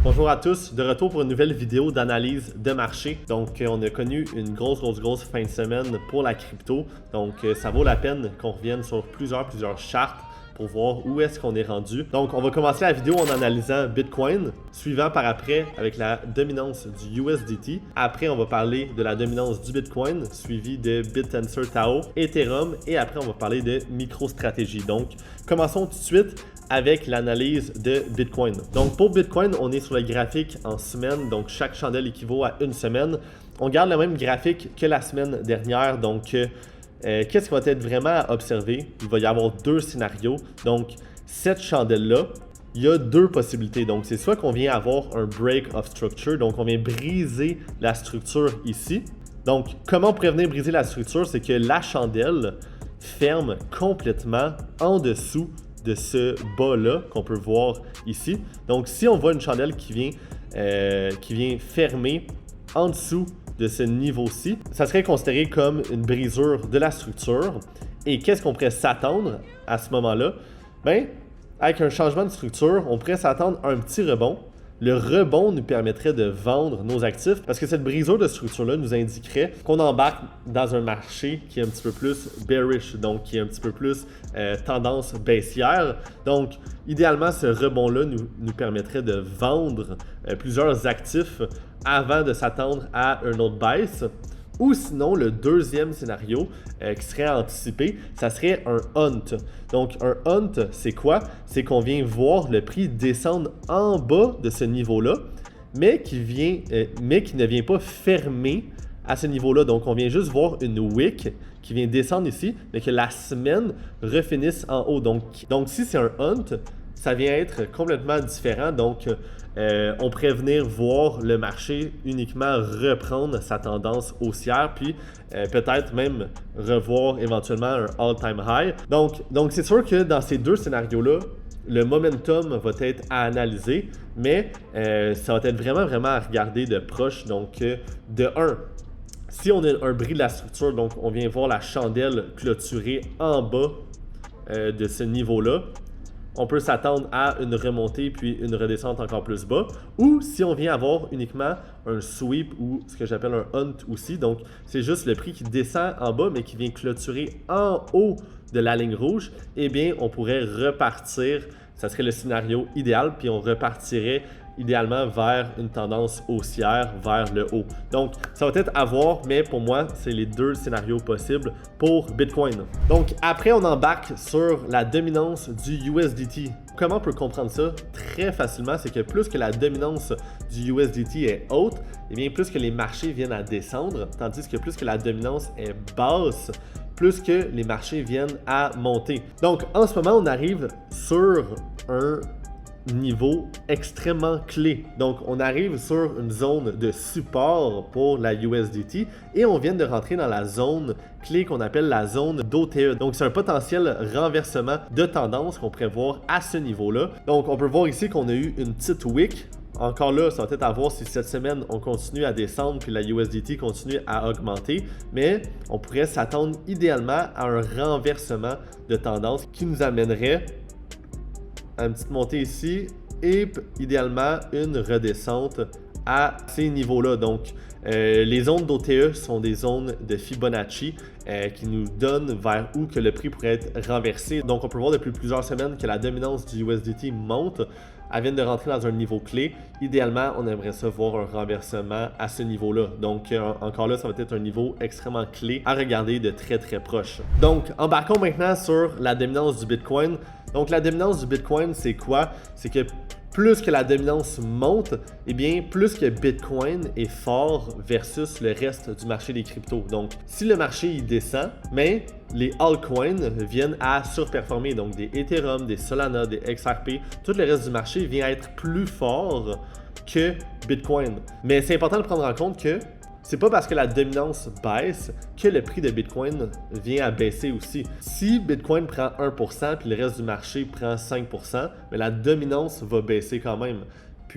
Bonjour à tous, de retour pour une nouvelle vidéo d'analyse de marché. Donc, on a connu une grosse fin de semaine pour la crypto. Donc, ça vaut la peine qu'on revienne sur plusieurs chartes pour voir où est-ce qu'on est rendu. Donc, on va commencer la vidéo en analysant Bitcoin, suivant par après avec la dominance du USDT. Après, on va parler de la dominance du Bitcoin, suivi de BitTensor Tao, Ethereum, et après, on va parler de MicroStrategy. Donc, commençons tout de suite avec l'analyse de Bitcoin. Donc pour Bitcoin, on est sur le graphique en semaine, donc chaque chandelle équivaut à une semaine. On garde le même graphique que la semaine dernière, donc qu'est-ce qui va être vraiment à observer? Il va y avoir deux scénarios. Donc cette chandelle-là, il y a deux possibilités. Donc c'est soit qu'on vient avoir un break of structure, donc on vient briser la structure ici. Donc comment on pourrait venir briser la structure? C'est que la chandelle ferme complètement en dessous de ce bas-là qu'on peut voir ici. Donc, si on voit une chandelle qui vient fermer en dessous de ce niveau-ci, ça serait considéré comme une brisure de la structure. Et qu'est-ce qu'on pourrait s'attendre à ce moment-là? Bien, avec un changement de structure, on pourrait s'attendre à un petit rebond. Le rebond nous permettrait de vendre nos actifs parce que cette brisure de structure-là nous indiquerait qu'on embarque dans un marché qui est un petit peu plus bearish, donc qui est un petit peu plus tendance baissière. Donc, idéalement, ce rebond-là nous permettrait de vendre plusieurs actifs avant de s'attendre à un autre baisse. Ou sinon, le deuxième scénario qui serait anticipé, ça serait un hunt. Donc, un hunt, c'est quoi? C'est qu'on vient voir le prix descendre en bas de ce niveau-là, mais qui ne vient pas fermer à ce niveau-là. Donc, on vient juste voir une wick qui vient descendre ici, mais que la semaine refinisse en haut. Donc si c'est un hunt, ça vient être complètement différent. Donc, on pourrait venir voir le marché uniquement reprendre sa tendance haussière, puis peut-être même revoir éventuellement un all-time high. Donc c'est sûr que dans ces deux scénarios-là, le momentum va être à analyser, mais ça va être vraiment à regarder de proche. Donc, de 1, si on a un bris de la structure, donc on vient voir la chandelle clôturée en bas de ce niveau-là, on peut s'attendre à une remontée puis une redescente encore plus bas. Ou si on vient avoir uniquement un sweep ou ce que j'appelle un hunt aussi, donc c'est juste le prix qui descend en bas mais qui vient clôturer en haut de la ligne rouge, eh bien on pourrait repartir, ça serait le scénario idéal, puis on repartirait idéalement vers une tendance haussière vers le haut. Donc, ça va être à voir, mais pour moi, c'est les deux scénarios possibles pour Bitcoin. Donc, après, on embarque sur la dominance du USDT. Comment on peut comprendre ça? Très facilement, c'est que plus que la dominance du USDT est haute, et bien plus que les marchés viennent à descendre, tandis que plus que la dominance est basse, plus que les marchés viennent à monter. Donc, en ce moment, on arrive sur un niveau extrêmement clé. Donc, on arrive sur une zone de support pour la USDT et on vient de rentrer dans la zone clé qu'on appelle la zone d'OTE. Donc, c'est un potentiel renversement de tendance qu'on pourrait voir à ce niveau-là. Donc, on peut voir ici qu'on a eu une petite wick. Encore là, ça va être à voir si cette semaine, on continue à descendre puis la USDT continue à augmenter. Mais on pourrait s'attendre idéalement à un renversement de tendance qui nous amènerait à une petite montée ici et idéalement une redescente à ces niveaux-là. Donc, les zones d'OTE sont des zones de Fibonacci qui nous donnent vers où que le prix pourrait être renversé. Donc, on peut voir depuis plusieurs semaines que la dominance du USDT monte. Elle vient de rentrer dans un niveau clé. Idéalement, on aimerait ça voir un renversement à ce niveau-là. Donc, encore là, ça va être un niveau extrêmement clé à regarder de très proche. Donc, embarquons maintenant sur la dominance du Bitcoin. Donc, la dominance du Bitcoin, c'est quoi? C'est que plus que la dominance monte, eh bien, plus que Bitcoin est fort versus le reste du marché des cryptos. Donc, si le marché il descend, mais les altcoins viennent à surperformer. Donc, des Ethereum, des Solana, des XRP, tout le reste du marché vient être plus fort que Bitcoin. Mais c'est important de prendre en compte que c'est pas parce que la dominance baisse que le prix de Bitcoin vient à baisser aussi. Si Bitcoin prend 1% puis le reste du marché prend 5%, mais la dominance va baisser quand même.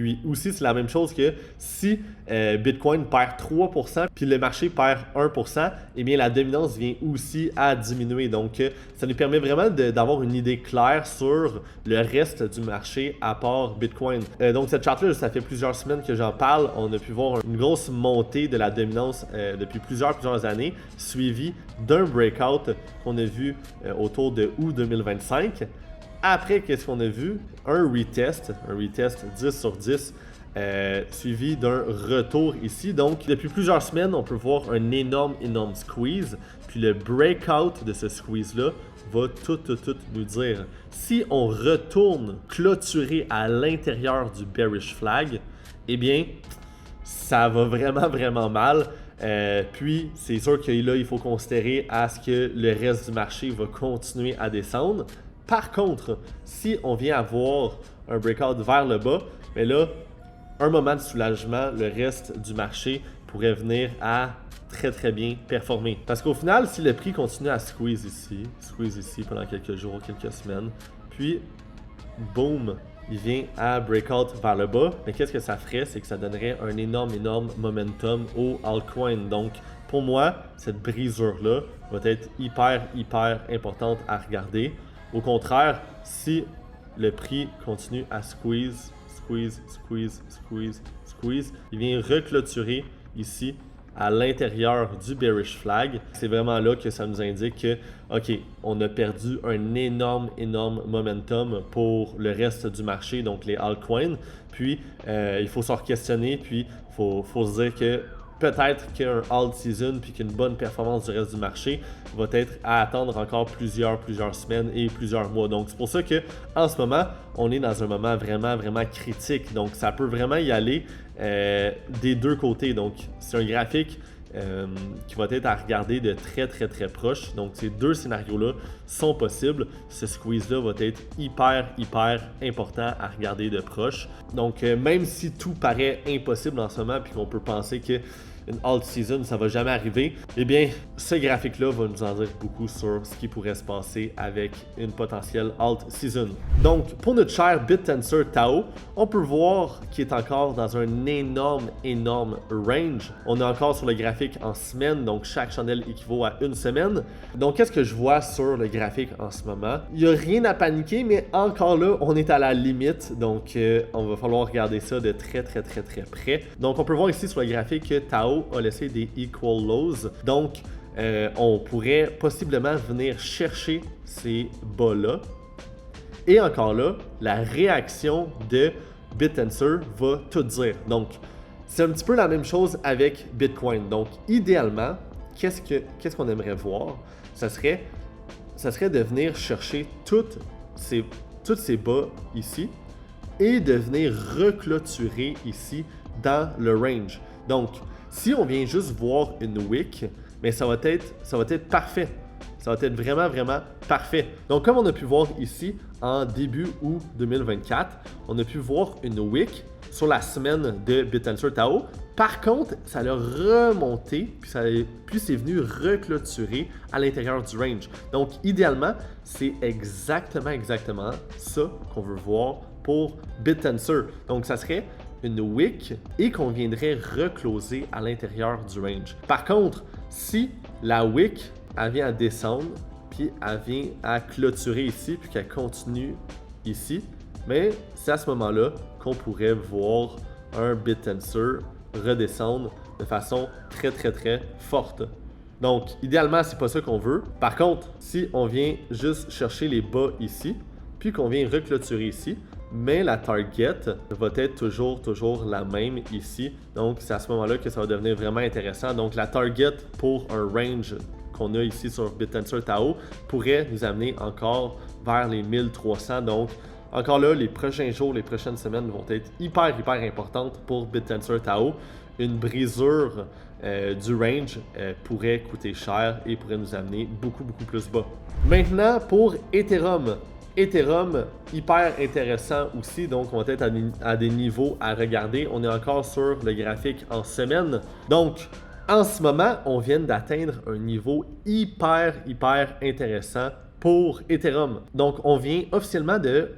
Puis aussi, c'est la même chose que si Bitcoin perd 3%, puis le marché perd 1%, eh bien la dominance vient aussi à diminuer. Donc, ça nous permet vraiment d'avoir une idée claire sur le reste du marché à part Bitcoin. Donc, cette charte-là, ça fait plusieurs semaines que j'en parle. On a pu voir une grosse montée de la dominance depuis plusieurs années, suivie d'un breakout qu'on a vu autour de août 2025. Après, qu'est-ce qu'on a vu? Un retest 10 sur 10, suivi d'un retour ici. Donc, depuis plusieurs semaines, on peut voir un énorme squeeze. Puis le breakout de ce squeeze-là va tout nous dire. Si on retourne clôturer à l'intérieur du bearish flag, eh bien, ça va vraiment mal. Puis, c'est sûr que là, il faut considérer à ce que le reste du marché va continuer à descendre. Par contre, si on vient avoir un breakout vers le bas, mais là, un moment de soulagement, le reste du marché pourrait venir à très bien performer. Parce qu'au final, si le prix continue à squeeze ici pendant quelques jours, quelques semaines, puis boom, il vient à breakout vers le bas, mais qu'est-ce que ça ferait? C'est que ça donnerait un énorme momentum au altcoin. Donc, pour moi, cette brisure-là va être hyper importante à regarder. Au contraire, si le prix continue à squeeze, il vient reclôturer ici à l'intérieur du bearish flag. C'est vraiment là que ça nous indique que, OK, on a perdu un énorme momentum pour le reste du marché, donc les altcoins. Puis, il faut se questionner, puis il faut se dire que peut-être qu'un alt season puis qu'une bonne performance du reste du marché va être à attendre encore plusieurs semaines et plusieurs mois. Donc, c'est pour ça que en ce moment, on est dans un moment vraiment critique. Donc, ça peut vraiment y aller des deux côtés. Donc, c'est un graphique qui va être à regarder de très proche. Donc, ces deux scénarios-là sont possibles. Ce squeeze-là va être hyper important à regarder de proche. Donc, même si tout paraît impossible en ce moment puis qu'on peut penser que une alt season, ça va jamais arriver, eh bien, ce graphique-là va nous en dire beaucoup sur ce qui pourrait se passer avec une potentielle alt season. Donc, pour notre cher BitTensor Tao, on peut voir qu'il est encore dans un énorme range. On est encore sur le graphique en semaine, donc chaque chandelle équivaut à une semaine. Donc, qu'est-ce que je vois sur le graphique en ce moment? Il n'y a rien à paniquer, mais encore là, on est à la limite, donc on va falloir regarder ça de très près. Donc, on peut voir ici sur le graphique que Tao a laissé des equal lows. Donc, on pourrait possiblement venir chercher ces bas-là. Et encore là, la réaction de BitTensor va tout dire. Donc, c'est un petit peu la même chose avec Bitcoin. Donc, idéalement, qu'est-ce qu'on aimerait voir? Ça serait de venir chercher toutes ces bas ici et de venir reclôturer ici dans le range. Donc, si on vient juste voir une wick, mais ça va être parfait. Ça va être vraiment parfait. Donc, comme on a pu voir ici en début août 2024, on a pu voir une wick sur la semaine de BitTensor Tao. Par contre, ça a remonté, puis c'est venu reclôturer à l'intérieur du range. Donc, idéalement, c'est exactement ça qu'on veut voir pour BitTensor. Donc, ça serait une wick et qu'on viendrait recloser à l'intérieur du range. Par contre, si la wick elle vient à descendre, puis elle vient à clôturer ici, puis qu'elle continue ici, mais c'est à ce moment-là qu'on pourrait voir un BitTensor redescendre de façon très forte. Donc, idéalement, c'est pas ça qu'on veut. Par contre, si on vient juste chercher les bas ici, puis qu'on vient reclôturer ici, mais la target va être toujours la même ici. Donc, c'est à ce moment-là que ça va devenir vraiment intéressant. Donc, la target pour un range qu'on a ici sur BitTensor Tao pourrait nous amener encore vers les 1300. Donc, encore là, les prochains jours, les prochaines semaines vont être hyper importantes pour BitTensor Tao. Une brisure du range pourrait coûter cher et pourrait nous amener beaucoup plus bas. Maintenant, pour Ethereum. Ethereum, hyper intéressant aussi, donc on va être à des niveaux à regarder. On est encore sur le graphique en semaine. Donc, en ce moment, on vient d'atteindre un niveau hyper intéressant pour Ethereum. Donc, on vient officiellement de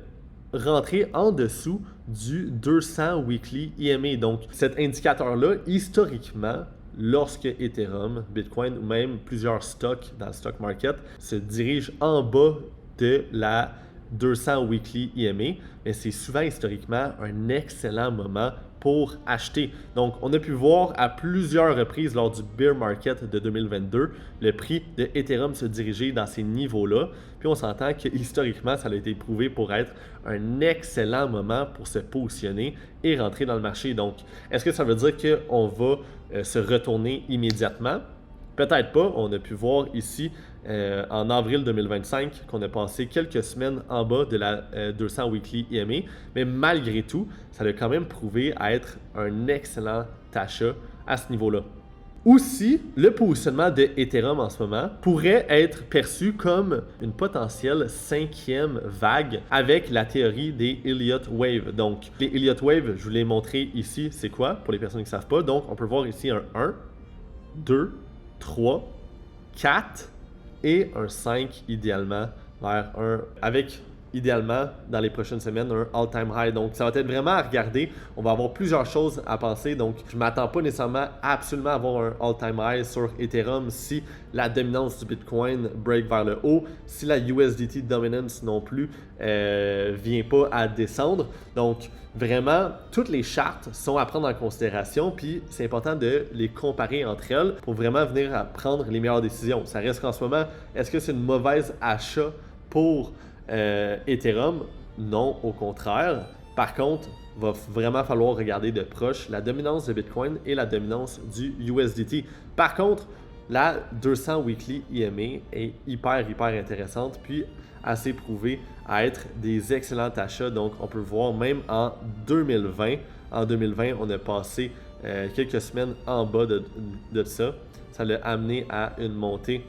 rentrer en dessous du 200 Weekly EMA. Donc, cet indicateur-là, historiquement, lorsque Ethereum, Bitcoin ou même plusieurs stocks dans le stock market se dirigent en bas de la 200 Weekly EMA, mais c'est souvent historiquement un excellent moment pour acheter. Donc, on a pu voir à plusieurs reprises lors du bear market de 2022, le prix de Ethereum se diriger dans ces niveaux-là. Puis on s'entend que historiquement, ça a été prouvé pour être un excellent moment pour se positionner et rentrer dans le marché. Donc, est-ce que ça veut dire qu'on va se retourner immédiatement? Peut-être pas. On a pu voir ici en avril 2025 qu'on a passé quelques semaines en bas de la 200 Weekly EMA, mais malgré tout, ça a quand même prouvé à être un excellent achat à ce niveau-là. Aussi, le positionnement de Ethereum en ce moment pourrait être perçu comme une potentielle 5e vague avec la théorie des Elliott Wave. Donc, les Elliott Wave, je vous l'ai montré ici, c'est quoi pour les personnes qui ne savent pas. Donc, on peut voir ici un 1, 2, 3, 4 et un 5 idéalement vers un avec idéalement dans les prochaines semaines un all-time high. Donc ça va être vraiment à regarder. On va avoir plusieurs choses à penser. Donc je ne m'attends pas nécessairement absolument à avoir un all-time high sur Ethereum si la dominance du Bitcoin break vers le haut, si la USDT dominance non plus vient pas à descendre. Donc vraiment, toutes les chartes sont à prendre en considération, puis c'est important de les comparer entre elles pour vraiment venir à prendre les meilleures décisions. Ça reste qu'en ce moment, est-ce que c'est une mauvaise achat pour Ethereum? Non, au contraire. Par contre, il va vraiment falloir regarder de proche la dominance de Bitcoin et la dominance du USDT. Par contre, la 200 Weekly EMA est hyper intéressante, puis assez prouvée à être des excellents achats. Donc, on peut le voir même en 2020. En 2020, on a passé quelques semaines en bas de ça. Ça l'a amené à une montée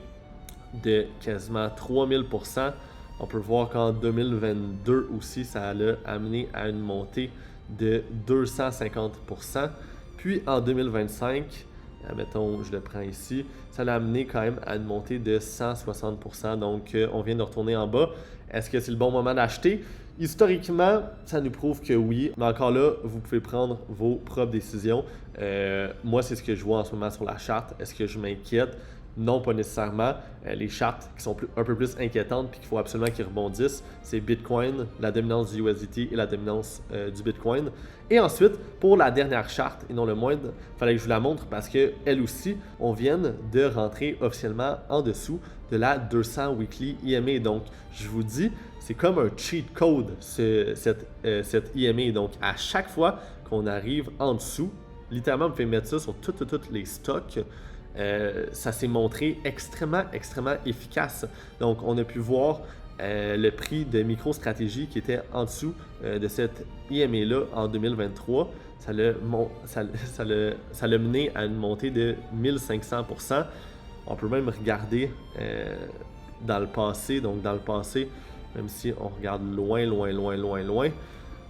de quasiment 3000%. On peut voir qu'en 2022 aussi, ça l'a amené à une montée de 250%. Puis en 2025, mettons, je le prends ici, ça l'a amené quand même à une montée de 160%. Donc, on vient de retourner en bas. Est-ce que c'est le bon moment d'acheter? Historiquement, ça nous prouve que oui. Mais encore là, vous pouvez prendre vos propres décisions. Moi, c'est ce que je vois en ce moment sur la charte. Est-ce que je m'inquiète? Non, pas nécessairement. Les chartes qui sont un peu plus inquiétantes et qu'il faut absolument qu'ils rebondissent, c'est Bitcoin, la dominance du USDT et la dominance du Bitcoin. Et ensuite, pour la dernière charte, et non le moindre, il fallait que je vous la montre parce qu'elle aussi, on vient de rentrer officiellement en dessous de la 200 Weekly EMA. Donc, je vous dis, c'est comme un cheat code, cette EMA. Donc, à chaque fois qu'on arrive en dessous, littéralement, vous pouvez mettre ça sur tous les stocks. Ça s'est montré extrêmement efficace. Donc, on a pu voir le prix de MicroStrategy qui était en dessous de cette IMA-là en 2023. Ça l'a mené à une montée de 1500%. On peut même regarder dans le passé. Donc, dans le passé, même si on regarde loin,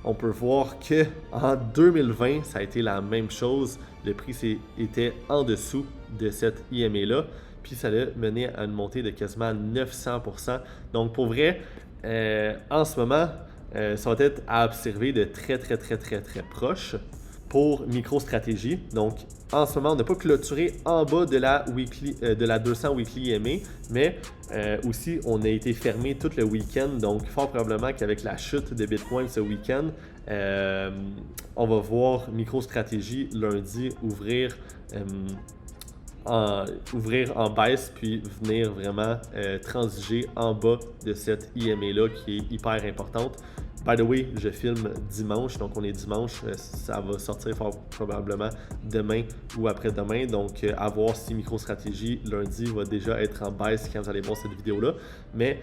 on peut voir qu'en 2020, ça a été la même chose. Le prix était en dessous de cette IMA-là, puis ça l'a mené à une montée de quasiment 900%. Donc, pour vrai, en ce moment, ça va être à observer de très proche pour MicroStrategy. Donc, en ce moment, on n'a pas clôturé en bas de la 200 Weekly EMA, mais aussi, on a été fermé tout le week-end. Donc, fort probablement qu'avec la chute de Bitcoin ce week-end, on va voir MicroStrategy lundi ouvrir en baisse, puis venir vraiment transiger en bas de cette IMA-là qui est hyper importante. By the way, je filme dimanche, donc on est dimanche, ça va sortir fort probablement demain ou après-demain, donc à voir si MicroStrategy lundi va déjà être en baisse quand vous allez voir cette vidéo-là. Mais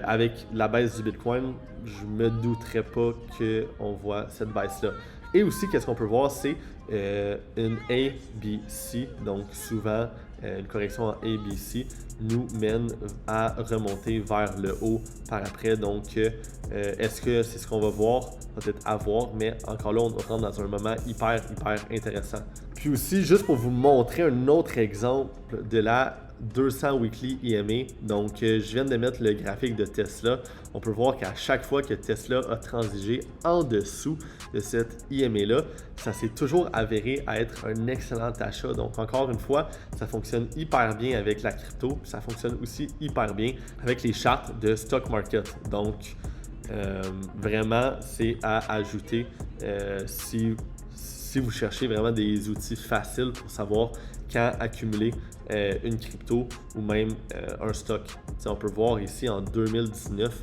avec la baisse du Bitcoin, je me douterais pas qu'on voit cette baisse-là. Et aussi, qu'est-ce qu'on peut voir, c'est une ABC, donc souvent une correction en ABC nous mène à remonter vers le haut par après. Donc, est-ce que c'est ce qu'on va voir? Peut-être à voir, mais encore là, on rentre dans un moment hyper intéressant. Puis aussi, juste pour vous montrer un autre exemple de la 200 weekly EMA. Donc, je viens de mettre le graphique de Tesla. On peut voir qu'à chaque fois que Tesla a transigé en dessous de cette EMA-là, ça s'est toujours avéré à être un excellent achat. Donc, encore une fois, ça fonctionne hyper bien avec la crypto. Ça fonctionne aussi hyper bien avec les charts de stock market. Donc, vraiment, c'est à ajouter si vous cherchez vraiment des outils faciles pour savoir quand accumuler une crypto ou même un stock. T'sais, on peut voir ici en 2019,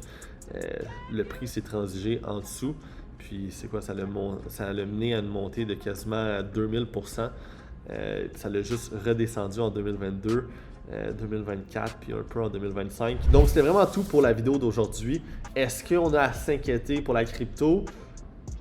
le prix s'est transigé en dessous. Puis c'est quoi, ça l'a mené à une montée de quasiment 2000%. Ça l'a juste redescendu en 2022. 2024 puis un peu en 2025. Donc c'était vraiment tout pour la vidéo d'aujourd'hui. Est-ce qu'on a à s'inquiéter pour la crypto?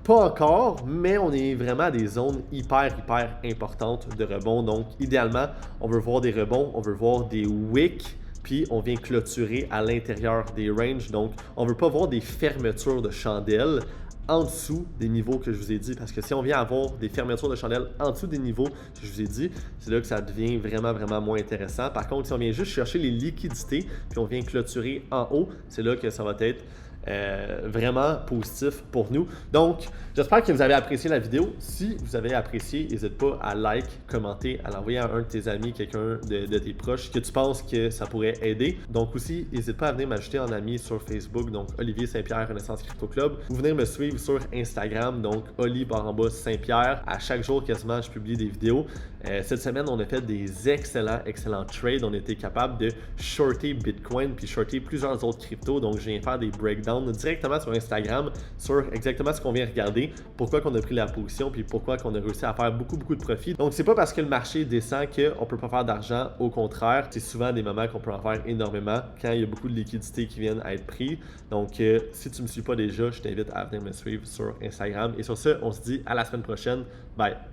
Pas encore, mais on est vraiment à des zones hyper importantes de rebond. Donc idéalement, on veut voir des rebonds, on veut voir des wicks, puis on vient clôturer à l'intérieur des ranges. Donc on ne veut pas voir des fermetures de chandelles en dessous des niveaux que je vous ai dit, parce que si on vient avoir des fermetures de chandelles en dessous des niveaux que je vous ai dit, c'est là que ça devient vraiment moins intéressant. Par contre, si on vient juste chercher les liquidités, puis on vient clôturer en haut, c'est là que ça va être vraiment positif pour nous. Donc, j'espère que vous avez apprécié la vidéo. Si vous avez apprécié, n'hésite pas à like, commenter, à l'envoyer à un de tes amis, quelqu'un de tes proches que tu penses que ça pourrait aider. Donc aussi, n'hésite pas à venir m'ajouter en ami sur Facebook, donc Olivier Saint-Pierre Renaissance Crypto Club, ou venir me suivre sur Instagram, donc Oli_Saint-Pierre. À chaque jour, quasiment, je publie des vidéos. Cette semaine, on a fait des excellents trades. On a été capable de shorter Bitcoin puis shorter plusieurs autres cryptos. Donc, je viens faire des breakdowns directement sur Instagram sur exactement ce qu'on vient regarder, pourquoi qu'on a pris la position puis pourquoi qu'on a réussi à faire beaucoup de profit. Donc, c'est pas parce que le marché descend qu'on peut pas faire d'argent. Au contraire, c'est souvent des moments qu'on peut en faire énormément quand il y a beaucoup de liquidités qui viennent à être prises. Donc, si tu me suis pas déjà, je t'invite à venir me suivre sur Instagram. Et sur ce, on se dit à la semaine prochaine. Bye!